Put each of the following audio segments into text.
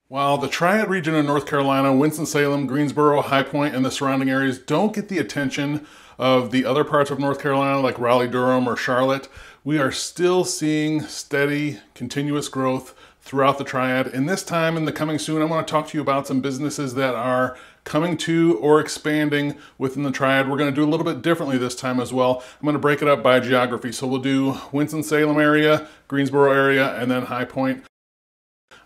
While the Triad region of North Carolina, Winston-Salem, Greensboro, High Point, and the surrounding areas don't get the attention of the other parts of North Carolina like Raleigh-Durham or Charlotte, we are still seeing steady, continuous growth throughout the Triad. And this time in the coming soon, I want to talk to you about some businesses that are coming to or expanding within the Triad. We're going to do a little bit differently this time as well. I'm going to break it up by geography. So we'll do Winston-Salem area, Greensboro area, and then High Point.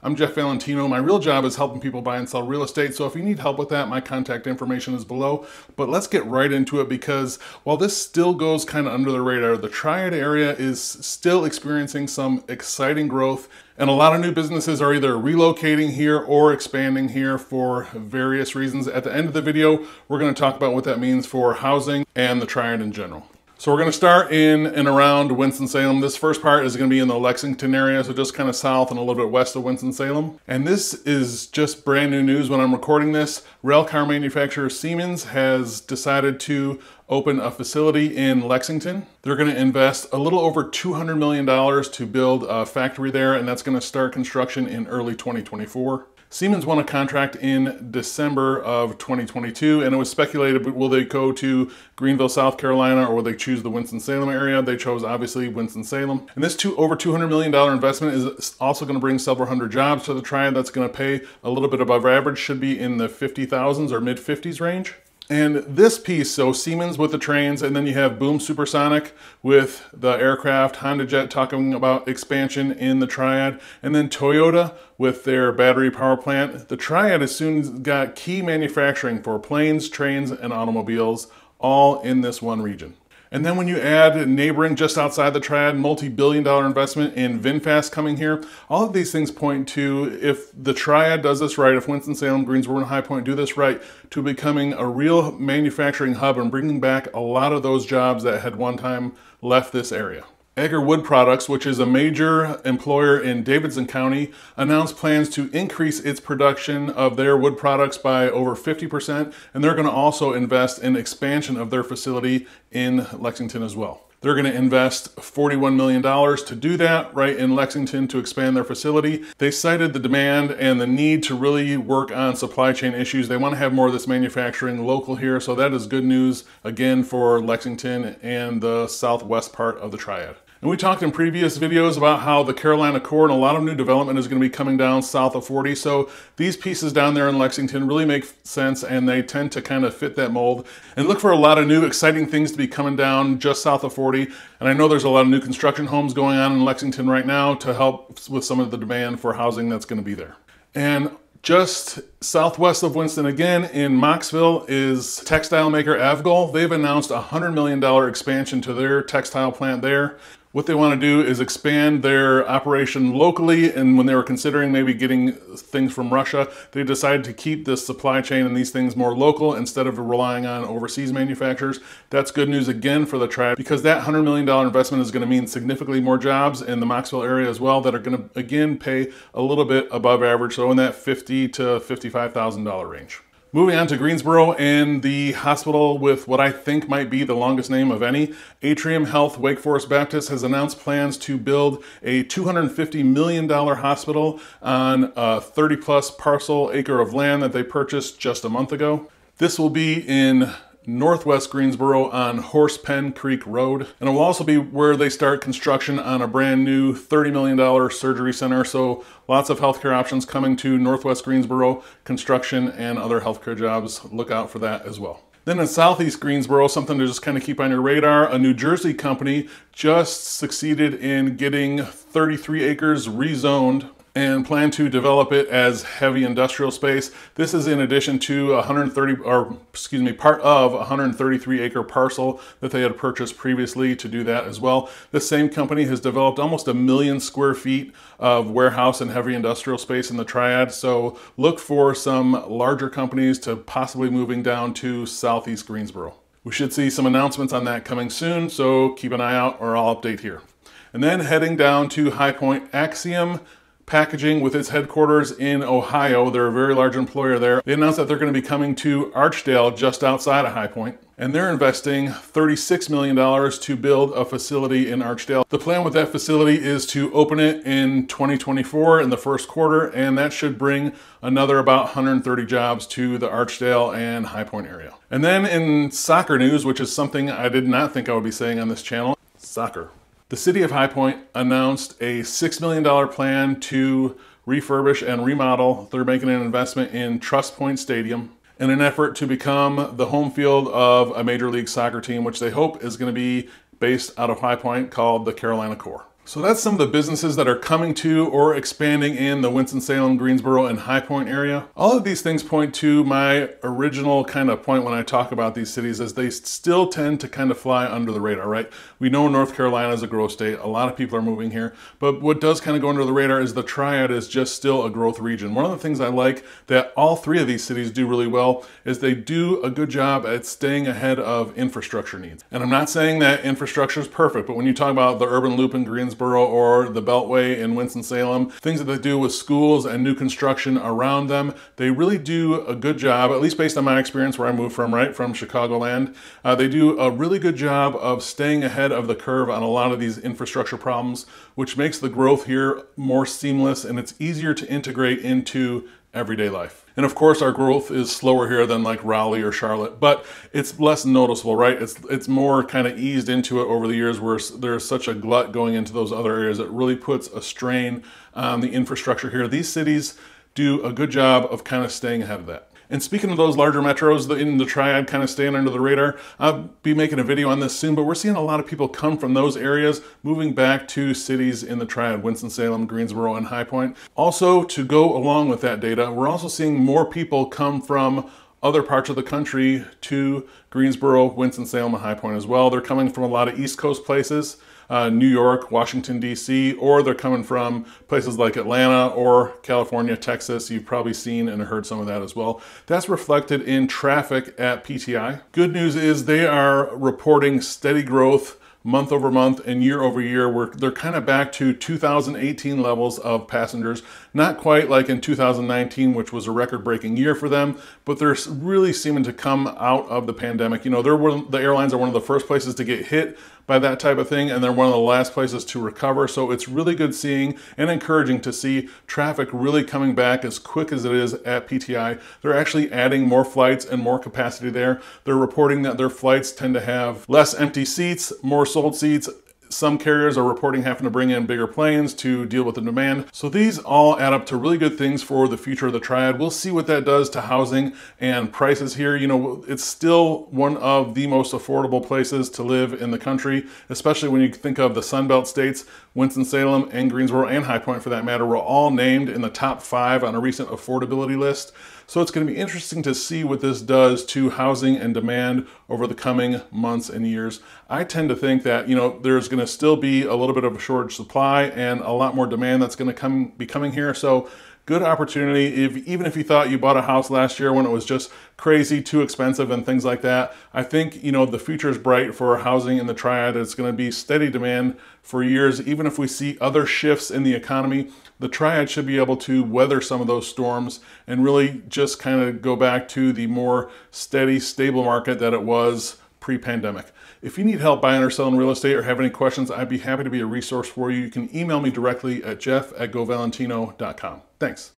I'm Jeff Valentino. My real job is helping people buy and sell real estate. So if you need help with that, my contact information is below. But let's get right into it, because while this still goes kind of under the radar, the Triad area is still experiencing some exciting growth. And a lot of new businesses are either relocating here or expanding here for various reasons. At the end of the video, we're going to talk about what that means for housing and the Triad in general. So we're going to start in and around Winston-Salem. This first part is going to be in the Lexington area, so just kind of south and a little bit west of Winston-Salem. And this is just brand new news when I'm recording this. Rail car manufacturer Siemens has decided to open a facility in Lexington. They're going to invest a little over $200 million to build a factory there, and that's going to start construction in early 2024. Siemens won a contract in December of 2022, and it was speculated, will they go to Greenville, South Carolina, or will they choose the Winston-Salem area? They chose, obviously, Winston-Salem. And this over $200 million investment is also going to bring several hundred jobs to the Triad. That's going to pay a little bit above average, should be in the 50,000s or mid-50s range. And this piece, so Siemens with the trains, and then you have Boom Supersonic with the aircraft, Honda Jet talking about expansion in the Triad, and then Toyota with their battery power plant. The Triad has soon got key manufacturing for planes, trains, and automobiles, all in this one region. And then when you add neighboring just outside the Triad, multi-billion-dollar investment in VinFast coming here, all of these things point to, if the Triad does this right, if Winston-Salem, Greensboro, and High Point do this right, to becoming a real manufacturing hub and bringing back a lot of those jobs that had one time left this area. Egger Wood Products, which is a major employer in Davidson County, announced plans to increase its production of their wood products by over 50%, and they're going to also invest in expansion of their facility in Lexington as well. They're going to invest $41 million to do that right in Lexington to expand their facility. They cited the demand and the need to really work on supply chain issues. They want to have more of this manufacturing local here, so that is good news again for Lexington and the southwest part of the Triad. And we talked in previous videos about how the Carolina core and a lot of new development is going to be coming down south of 40. So these pieces down there in Lexington really make sense, and they tend to kind of fit that mold. And look for a lot of new exciting things to be coming down just south of 40. And I know there's a lot of new construction homes going on in Lexington right now to help with some of the demand for housing that's going to be there. And just southwest of Winston again in Mocksville is textile maker Avgol. They've announced a $100 million expansion to their textile plant there. What they want to do is expand their operation locally, and when they were considering maybe getting things from Russia, they decided to keep this supply chain and these things more local instead of relying on overseas manufacturers. That's good news again for the Triad, because that $100 million investment is going to mean significantly more jobs in the Mocksville area as well that are going to, again, pay a little bit above average, so in that $50,000 to $55,000 range. Moving on to Greensboro and the hospital with what I think might be the longest name of any. Atrium Health Wake Forest Baptist has announced plans to build a $250 million hospital on a 30-plus parcel acre of land that they purchased just a month ago. This will be in northwest Greensboro on Horsepen Creek Road. And it will also be where they start construction on a brand new $30 million surgery center. So lots of healthcare options coming to northwest Greensboro, construction and other healthcare jobs. Look out for that as well. Then in southeast Greensboro, something to just kind of keep on your radar, a New Jersey company just succeeded in getting 33 acres rezoned and plan to develop it as heavy industrial space. This is in addition to part of a 133 acre parcel that they had purchased previously to do that as well. This same company has developed almost 1 million square feet of warehouse and heavy industrial space in the Triad. So look for some larger companies to possibly moving down to southeast Greensboro. We should see some announcements on that coming soon, so keep an eye out or I'll update here. And then heading down to High Point, Axiom Packaging with its headquarters in Ohio. They're a very large employer there. They announced that they're going to be coming to Archdale just outside of High Point. and they're investing $36 million to build a facility in Archdale. The plan with that facility is to open it in 2024 in the first quarter, and that should bring another about 130 jobs to the Archdale and High Point area. And then in soccer news, which is something I did not think I would be saying on this channel, soccer. The city of High Point announced a $6 million plan to refurbish and remodel. They're making an investment in Trust Point Stadium in an effort to become the home field of a Major League Soccer team, which they hope is going to be based out of High Point, called the Carolina Core. So that's some of the businesses that are coming to or expanding in the Winston-Salem, Greensboro, and High Point area. All of these things point to my original kind of point when I talk about these cities, as they still tend to kind of fly under the radar, right? We know North Carolina is a growth state. A lot of people are moving here, but what does kind of go under the radar is the Triad is just still a growth region. One of the things I like that all three of these cities do really well is they do a good job at staying ahead of infrastructure needs. And I'm not saying that infrastructure is perfect, but when you talk about the urban loop in Greensboro or the Beltway in Winston-Salem, things that they do with schools and new construction around them, they really do a good job, at least based on my experience where I moved from, right, from Chicagoland. They do a really good job of staying ahead of the curve on a lot of these infrastructure problems, which makes the growth here more seamless, and it's easier to integrate into everyday life. And of course, our growth is slower here than like Raleigh or Charlotte, but it's less noticeable, right? It's more kind of eased into it over the years, where there's such a glut going into those other areas. It really puts a strain on the infrastructure here. These cities do a good job of kind of staying ahead of that. And speaking of those larger metros in the Triad kind of staying under the radar, I'll be making a video on this soon, but we're seeing a lot of people come from those areas moving back to cities in the Triad, Winston-Salem, Greensboro, and High Point. Also, to go along with that data, we're also seeing more people come from other parts of the country to Greensboro, Winston-Salem, and High Point as well. They're coming from a lot of East Coast places, New York, Washington, D.C., or they're coming from places like Atlanta or California, Texas. You've probably seen and heard some of that as well. That's reflected in traffic at PTI. Good news is they are reporting steady growth month over month and year over year, where they're kind of back to 2018 levels of passengers. Not quite like in 2019, which was a record-breaking year for them, but they're really seeming to come out of the pandemic. You know, the airlines are one of the first places to get hit by that type of thing, and they're one of the last places to recover. So it's really good seeing and encouraging to see traffic really coming back as quick as it is at PTI. They're actually adding more flights and more capacity there. They're reporting that their flights tend to have less empty seats, more sold seats. Some carriers are reporting having to bring in bigger planes to deal with the demand. So these all add up to really good things for the future of the Triad. We'll see what that does to housing and prices here. You know, it's still one of the most affordable places to live in the country, especially when you think of the Sunbelt states. Winston-Salem and Greensboro and High Point, for that matter, were all named in the top 5 on a recent affordability list. So it's going to be interesting to see what this does to housing and demand over the coming months and years. I tend to think that, you know, there's going to still be a little bit of a shortage supply and a lot more demand that's going to be coming here. So good opportunity. Even if you thought you bought a house last year when it was just crazy, too expensive and things like that, I think, you know, the future is bright for housing in the Triad. It's going to be steady demand for years. Even if we see other shifts in the economy, the Triad should be able to weather some of those storms and really just kind of go back to the more steady, stable market that it was pre-pandemic. If you need help buying or selling real estate or have any questions, I'd be happy to be a resource for you. You can email me directly at jeff@govalentino.com. Thanks.